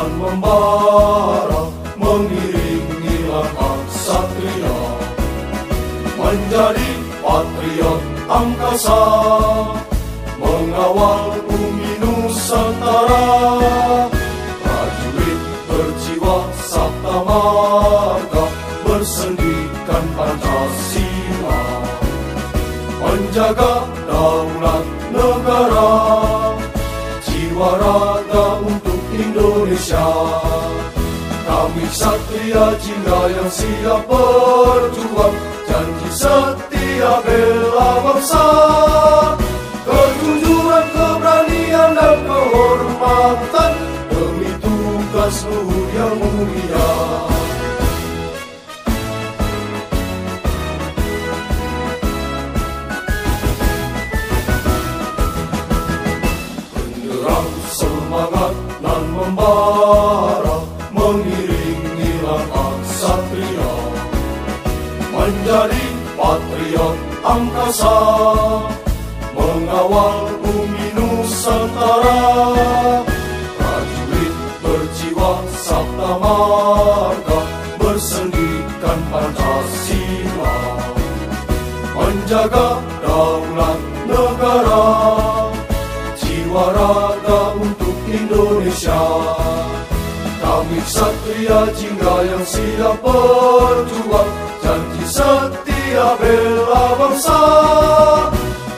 nan membara, mengiringi langkah satria, menjadi patriot angkasa, mengawal bumi Nusantara. Prajurit berjiwa sabta marga, bersendikan Pancasila, menjaga daulat negara, jiwa raga untuk Indonesia. Kami Satria Jingga yang siap berjuang, janji setia bela bangsa, kejujuran, keberanian dan kehormatan demi tugas luhur yang mulia. Benderang semangat nan membara, mengiringi langkah satria, menjadi patriot angkasa, mengawal bumi Nusantara. Prajurit berjiwa sabta marga, bersendikan Pancasila, menjaga daulat negara, jiwa raga untuk Indonesia. Kami Satria Jingga yang siap berjuang, janji setia bela bangsa,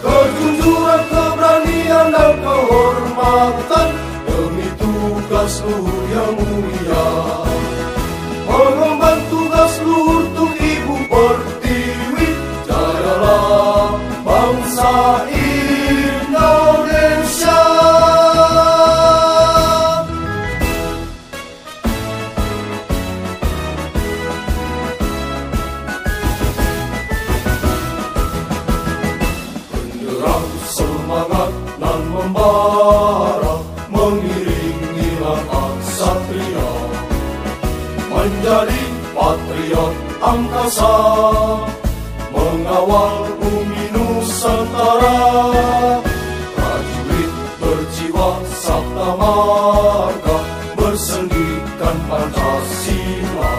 kejujuran, keberanian dan kehormatan demi tugas luhur yang mulia. Mengemban tugas luhur untuk Ibu Pertiwi, jayalah bangsa Indonesia. Semangat nan membara, mengiringi langkah satria, menjadi patriot angkasa, mengawal bumi Nusantara. Prajurit berjiwa sabta marga, bersendikan Pancasila,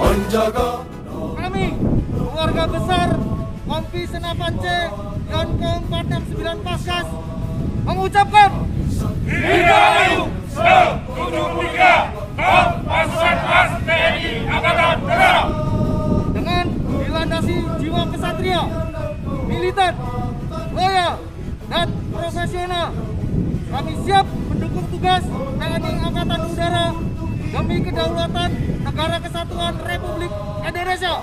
menjaga. Kami, keluarga besar Kompi Senapan C dan Kom 469 Paskas, mengucapkan Dirgahayu 173 Kom Pasukan Khas TNI Angkatan Negara. Dengan dilandasi jiwa kesatria, militan, loyal, dan profesional, kami siap mendukung tugas TNI Angkatan Udara demi kedaulatan Negara Kesatuan Republik Indonesia.